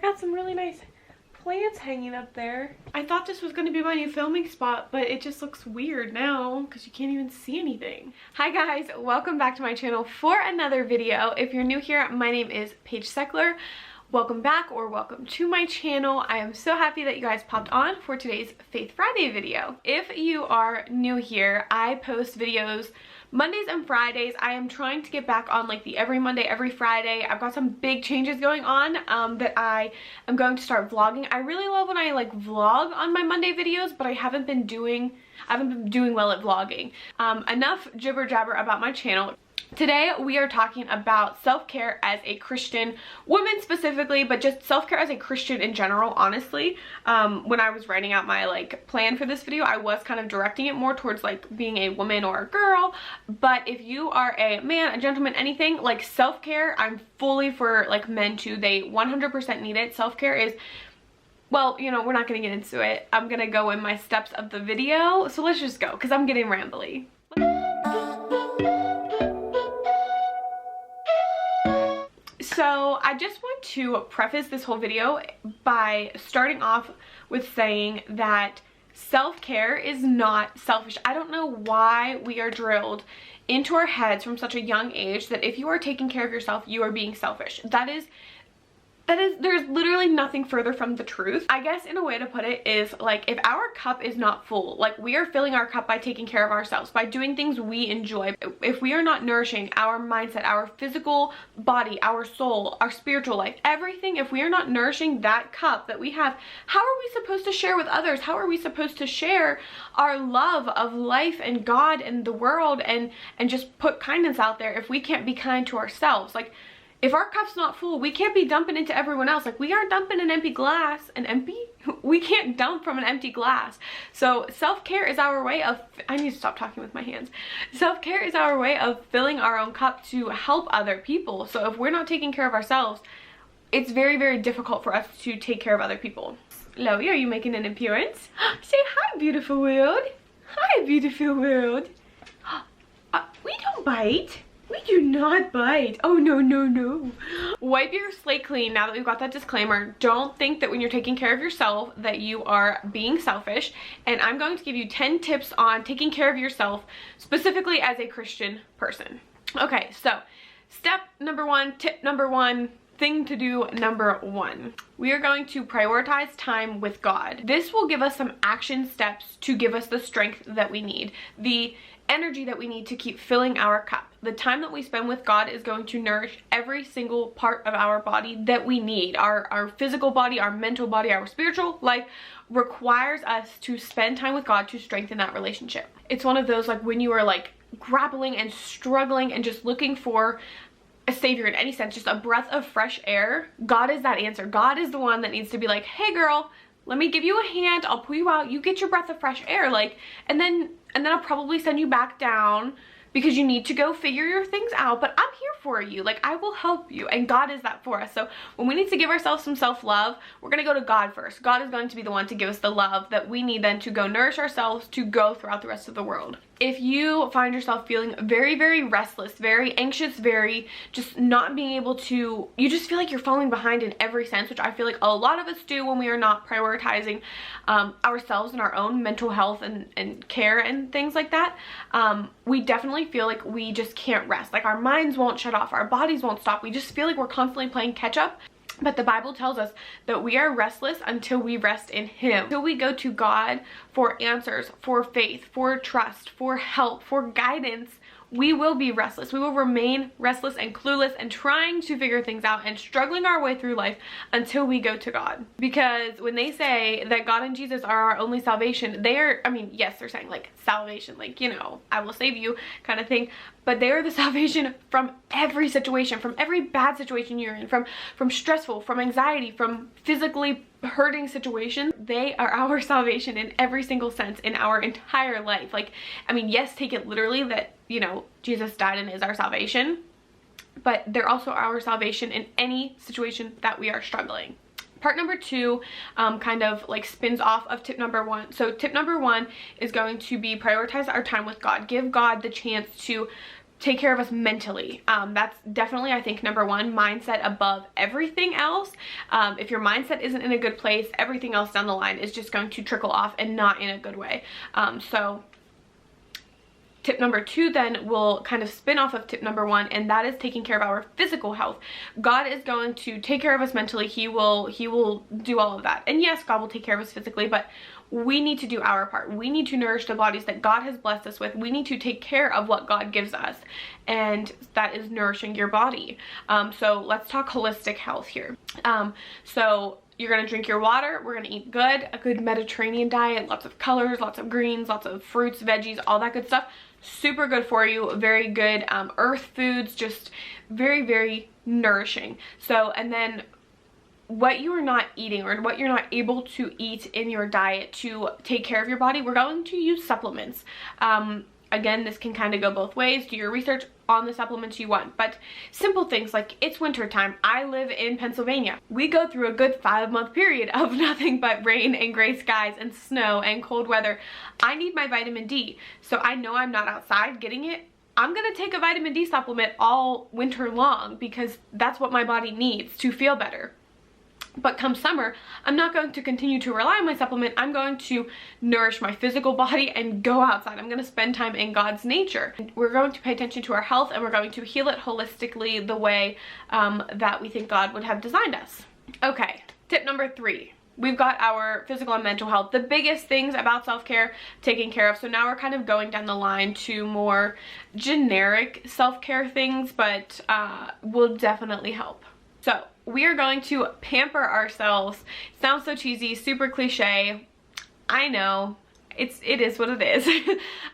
got some really nice plants hanging up there. I thought this was going to be my new filming spot, but it just looks weird now because you can't even see anything. Hi guys, welcome back to my channel for another video. If you're new here, my name is Paige Sechler. Welcome back or welcome to my channel. I am so happy that you guys popped on for today's Faith Friday video. If you are new here, I post videos Mondays and Fridays. I am trying to get back on like the every Monday, every Friday. I've got some big changes going on that I am going to start vlogging. I really love when I like vlog on my Monday videos, but I haven't been doing well at vlogging. Enough jibber jabber about my channel. Today we are talking about self-care as a Christian, women specifically, but just self-care as a Christian in general, honestly. When I was writing out my like plan for this video, I was kind of directing it more towards like being a woman or a girl. But if you are a man, a gentleman, anything, like self-care, I'm fully for like men too. They 100% need it. Self-care is, well, you know, we're not going to get into it. I'm going to go in my steps of the video. So let's just go because I'm getting rambly. So I just want to preface this whole video by starting off with saying that self-care is not selfish. I don't know why we are drilled into our heads from such a young age that if you are taking care of yourself, you are being selfish. There's literally nothing further from the truth. I guess in a way to put it is like if our cup is not full, like we are filling our cup by taking care of ourselves, by doing things we enjoy. If we are not nourishing our mindset, our physical body, our soul, our spiritual life, everything, if we are not nourishing that cup that we have, how are we supposed to share with others? How are we supposed to share our love of life and God and the world and just put kindness out there if we can't be kind to ourselves? Like, if our cup's not full, we can't be dumping into everyone else. Like, we aren't dumping an empty glass. We can't dump from an empty glass. So self-care is our way of, I need to stop talking with my hands. Self-care is our way of filling our own cup to help other people. So if we're not taking care of ourselves, it's very, very difficult for us to take care of other people. Chloe, are you making an appearance? Say hi, beautiful world. Hi, beautiful world. We don't bite. We do not bite. Oh, no, no, no. Wipe your slate clean now that we've got that disclaimer. Don't think that when you're taking care of yourself that you are being selfish. And I'm going to give you 10 tips on taking care of yourself, specifically as a Christian person. Okay, so step number one, tip number one, thing to do number one. We are going to prioritize time with God. This will give us some action steps to give us the strength that we need, the energy that we need to keep filling our cup. The time that we spend with God is going to nourish every single part of our body that we need. Our physical body, our mental body, our spiritual life requires us to spend time with God to strengthen that relationship. It's one of those like when you are like grappling and struggling and just looking for a savior in any sense, just a breath of fresh air. God is that answer. God is the one that needs to be like, hey girl, let me give you a hand. I'll pull you out. You get your breath of fresh air. Like, and then I'll probably send you back down because you need to go figure your things out, but I'm here for you. Like, I will help you, and God is that for us. So when we need to give ourselves some self-love, we're gonna go to God first. God is going to be the one to give us the love that we need then to go nourish ourselves to go throughout the rest of the world. If you find yourself feeling very, very restless, very anxious, very just not being able to, you just feel like you're falling behind in every sense, which I feel like a lot of us do when we are not prioritizing ourselves and our own mental health and care and things like that, we definitely feel like we just can't rest. Like our minds won't shut off, our bodies won't stop. We just feel like we're constantly playing catch up. But the Bible tells us that we are restless until we rest in Him. Until we go to God for answers, for faith, for trust, for help, for guidance, we will be restless. We will remain restless and clueless and trying to figure things out and struggling our way through life until we go to God. Because when they say that God and Jesus are our only salvation, they are, I mean, yes, they're saying like salvation, like, you know, I will save you kind of thing. But they are the salvation from every situation, from every bad situation you're in, from stressful, from anxiety, from physically hurting situations. They are our salvation in every single sense in our entire life. Like, I mean, yes, take it literally that, you know, Jesus died and is our salvation, but they're also our salvation in any situation that we are struggling. Part number two kind of like spins off of tip number one. So tip number one is going to be prioritize our time with God. Give God the chance to take care of us mentally. That's definitely, I think, number one, mindset above everything else. If your mindset isn't in a good place, everything else down the line is just going to trickle off and not in a good way. So tip number two then will kind of spin off of tip number one, and that is taking care of our physical health. God is going to take care of us mentally. He will do all of that. And yes, God will take care of us physically, but we need to do our part. We need to nourish the bodies that God has blessed us with. We need to take care of what God gives us, and that is nourishing your body. So let's talk holistic health here. So you're gonna drink your water, we're gonna eat good, a good Mediterranean diet, lots of colors, lots of greens, lots of fruits, veggies, all that good stuff. Super good for you, very good earth foods, just very, very nourishing. So, and then what you are not eating or what you're not able to eat in your diet to take care of your body, we're going to use supplements. Again, this can kind of go both ways. Do your research on the supplements you want, but simple things like it's winter time. I live in Pennsylvania. We go through a good 5-month period of nothing but rain and gray skies and snow and cold weather. I need my vitamin D, so I know I'm not outside getting it. I'm gonna take a vitamin D supplement all winter long because that's what my body needs to feel better. But come summer, I'm not going to continue to rely on my supplement. I'm going to nourish my physical body and go outside. I'm going to spend time in God's nature. We're going to pay attention to our health, and we're going to heal it holistically the way that we think God would have designed us. Okay, tip number three. We've got our physical and mental health, the biggest things about self-care taken care of. So now we're kind of going down the line to more generic self-care things, but will definitely help. So we are going to pamper ourselves. Sounds so cheesy, super cliche. I know, it is what it is.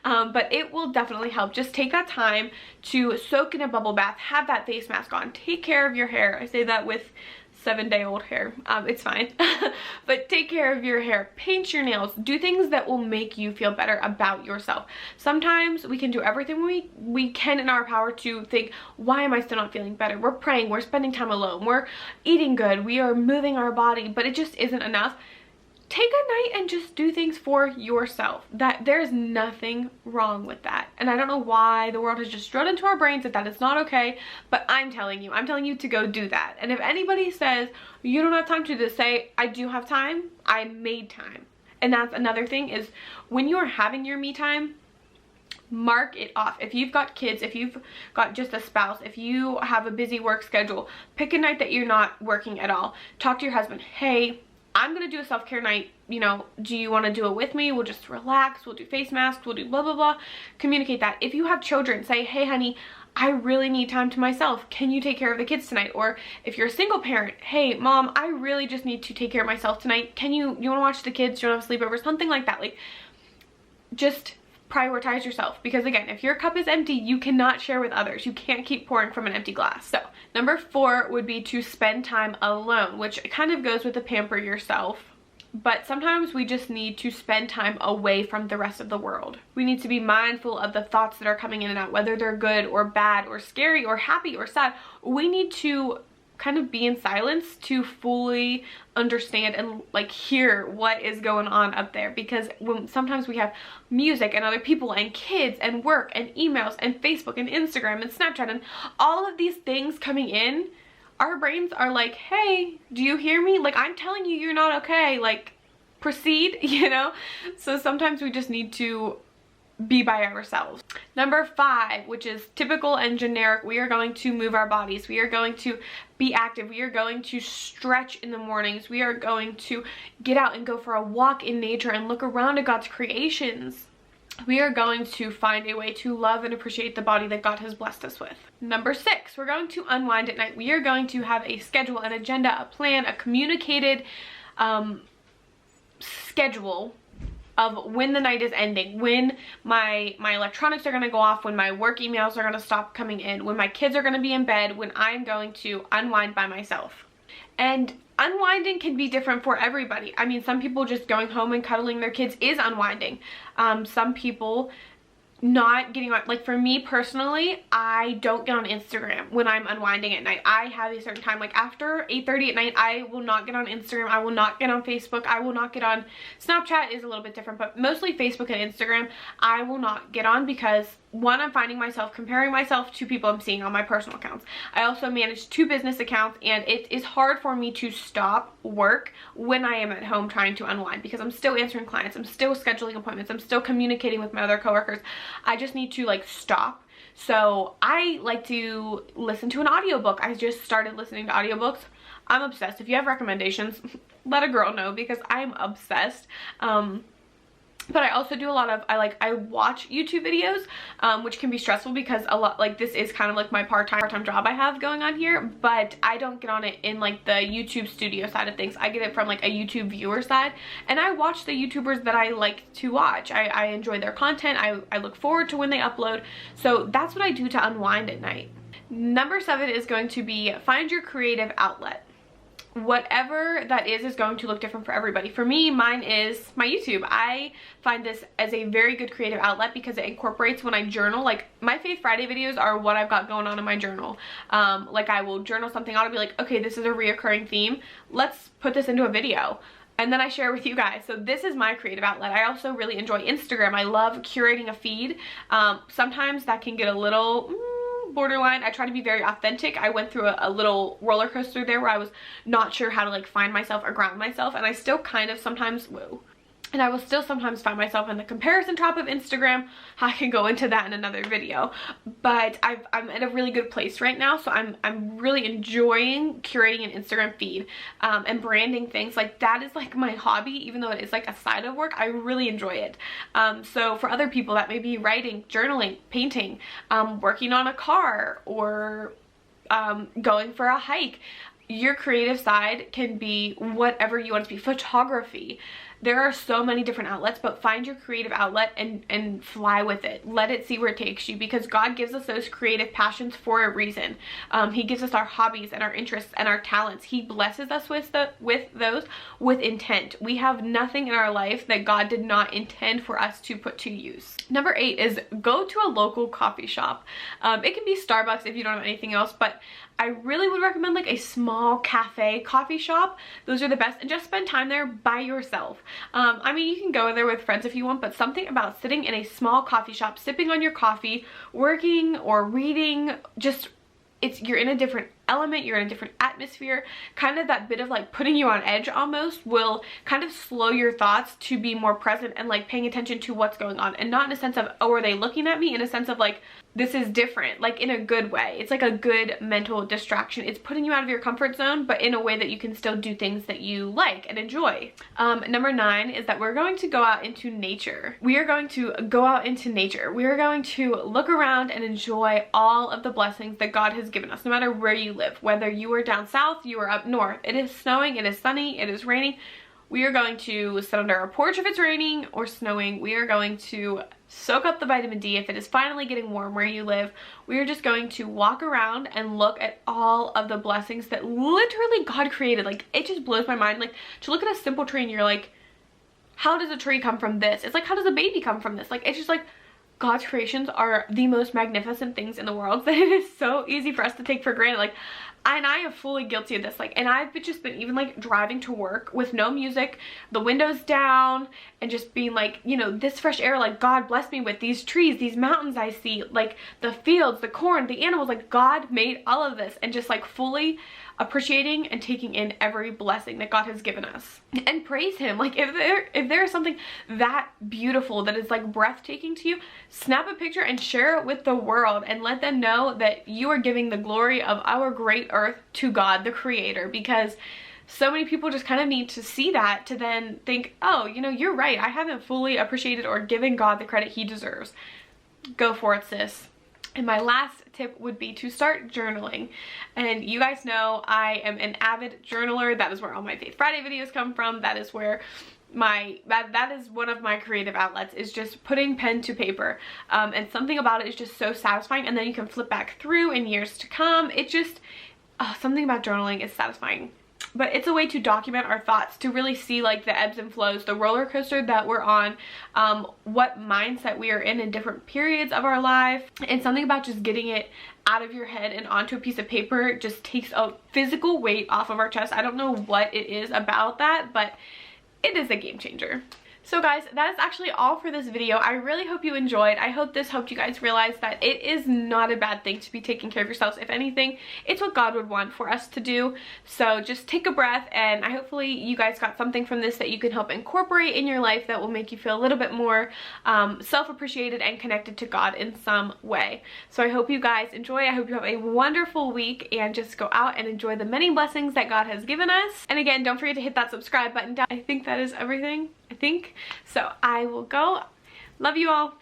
But it will definitely help. Just take that time to soak in a bubble bath, have that face mask on, take care of your hair. I say that with 7-day-old hair. It's fine. But take care of your hair, paint your nails, do things that will make you feel better about yourself. Sometimes we can do everything we can in our power to think, why am I still not feeling better? We're praying, we're spending time alone, we're eating good, we are moving our body, but it just isn't enough. Take a night and just do things for yourself. That there's nothing wrong with that. And I don't know why the world has just drilled into our brains that is not okay, but I'm telling you to go do that. And if anybody says you don't have time to do this, say, I do have time, I made time. And that's another thing, is when you are having your me time, mark it off. If you've got kids, if you've got just a spouse, if you have a busy work schedule, pick a night that you're not working at all. Talk to your husband, hey, I'm gonna do a self-care night, you know, do you want to do it with me? We'll just relax, we'll do face masks, we'll do blah blah blah. Communicate that. If you have children, say, hey honey, I really need time to myself, can you take care of the kids tonight? Or if you're a single parent, hey mom, I really just need to take care of myself tonight, can you want to watch the kids, you want to have a sleepover, something like that. Like, just prioritize yourself, because again, if your cup is empty, you cannot share with others. You can't keep pouring from an empty glass. So number 4 would be to spend time alone, which kind of goes with the pamper yourself. But sometimes we just need to spend time away from the rest of the world. We need to be mindful of the thoughts that are coming in and out, whether they're good or bad or scary or happy or sad. We need to kind of be in silence to fully understand and like hear what is going on up there, because sometimes we have music and other people and kids and work and emails and Facebook and Instagram and Snapchat and all of these things coming in. Our brains are like, hey, do you hear me? Like, I'm telling you, you're not okay. Like, proceed, you know? So sometimes we just need to be by ourselves. Number 5, which is typical and generic, we are going to move our bodies. We are going to be active. We are going to stretch in the mornings. We are going to get out and go for a walk in nature and look around at God's creations. We are going to find a way to love and appreciate the body that God has blessed us with. Number 6, we're going to unwind at night. We are going to have a schedule, an agenda, a plan, a communicated schedule of when the night is ending, when my electronics are going to go off, when my work emails are going to stop coming in, when my kids are going to be in bed, when I'm going to unwind by myself. And unwinding can be different for everybody. I mean, some people just going home and cuddling their kids is unwinding. Some people not getting on, like for me personally, I don't get on Instagram when I'm unwinding at night. I have a certain time, like after 8:30 at night, I will not get on Instagram, I will not get on Facebook, I will not get on Snapchat, is a little bit different, but mostly Facebook and Instagram I will not get on, because one, I'm finding myself comparing myself to people I'm seeing on my personal accounts. I also manage 2 business accounts, and it is hard for me to stop work when I am at home trying to unwind, because I'm still answering clients, I'm still scheduling appointments, I'm still communicating with my other coworkers. I just need to like stop. So I like to listen to an audiobook. I just started listening to audiobooks. I'm obsessed. If you have recommendations, let a girl know, because I'm obsessed. But I also do a lot of, I watch YouTube videos, which can be stressful, because a lot, like this is kind of like my part-time job I have going on here, but I don't get on it in like the YouTube studio side of things. I get it from like a YouTube viewer side, and I watch the YouTubers that I like to watch. I enjoy their content. I look forward to when they upload. So that's what I do to unwind at night. Number 7 is going to be find your creative outlet. Whatever that is going to look different for everybody. For me, mine is my YouTube. I find this as a very good creative outlet, because it incorporates when I journal. Like my Faith Friday videos are what I've got going on in my journal. Like I will journal something out and be like, okay, this is a reoccurring theme, let's put this into a video, and then I share with you guys. So this is my creative outlet. I also really enjoy Instagram. I love curating a feed. Sometimes that can get a little borderline. I try to be very authentic. I went through a little roller coaster there where I was not sure how to like find myself or ground myself, and I still kind of sometimes, and I will still sometimes find myself in the comparison trap of Instagram. I can go into that in another video, but I'm at a really good place right now. So I'm really enjoying curating an Instagram feed, and branding things. Like that is like my hobby, even though it is like a side of work. I really enjoy it. So for other people, that may be writing, journaling, painting, working on a car, or going for a hike. Your creative side can be whatever you want it to be. Photography. There are so many different outlets, but find your creative outlet and fly with it. Let it see where it takes you, because God gives us those creative passions for a reason. He gives us our hobbies and our interests and our talents. He blesses us with those with intent. We have nothing in our life that God did not intend for us to put to use. Number 8 is go to a local coffee shop. It can be Starbucks if you don't have anything else, but I really would recommend like a small cafe coffee shop. Those are the best, and just spend time there by yourself. I mean, you can go there with friends if you want, but something about sitting in a small coffee shop, sipping on your coffee, working or reading, just you're in a different element, you're in a different atmosphere. Kind of that bit of like putting you on edge almost will kind of slow your thoughts to be more present and like paying attention to what's going on, and not in a sense of, oh, are they looking at me, in a sense of like, this is different, like in a good way. It's like a good mental distraction. It's putting you out of your comfort zone, but in a way that you can still do things that you like and enjoy. Number 9 is that we're going to go out into nature. We are going to go out into nature. We are going to look around and enjoy all of the blessings that God has given us, no matter where you live. Whether you are down south, you are up north, it is snowing, it is sunny, it is raining, we are going to sit under our porch if it's raining or snowing. We are going to soak up the vitamin D if it is finally getting warm where you live. We are just going to walk around and look at all of the blessings that literally God created. Like, it just blows my mind. Like, to look at a simple tree and you're like, how does a tree come from this? It's like, how does a baby come from this? Like, it's just like, God's creations are the most magnificent things in the world that it is so easy for us to take for granted. Like, and I am fully guilty of this. Like, and I've just been even like driving to work with no music, the windows down, and just being like, you know, this fresh air, like God blessed me with these trees, these mountains I see, like the fields, the corn, the animals, like God made all of this, and just like fully appreciating and taking in every blessing that God has given us, and praise him. Like, if there is something that beautiful that is like breathtaking to you, snap a picture and share it with the world, and let them know that you are giving the glory of our great earth to God, the creator, because so many people just kind of need to see that to then think, oh, you know, you're right, I haven't fully appreciated or given God the credit he deserves. Go for it, sis. And my last tip would be to start journaling. And you guys know I am an avid journaler. That is where all my Faith Friday videos come from. That is where that is one of my creative outlets, is just putting pen to paper. And something about it is just so satisfying, and then you can flip back through in years to come. It just, something about journaling is satisfying. but it's a way to document our thoughts, to really see like the ebbs and flows, the roller coaster that we're on, what mindset we are in different periods of our life. And something about just getting it out of your head and onto a piece of paper just takes a physical weight off of our chest. I don't know what it is about that, but it is a game changer. So guys, that is actually all for this video. I really hope you enjoyed. I hope this helped you guys realize that it is not a bad thing to be taking care of yourselves. If anything, it's what God would want for us to do. So just take a breath, and hopefully you guys got something from this that you can help incorporate in your life that will make you feel a little bit more self-appreciated and connected to God in some way. So I hope you guys enjoy. I hope you have a wonderful week, and just go out and enjoy the many blessings that God has given us. And again, don't forget to hit that subscribe button down. I think that is everything. I think. So I will go. Love you all.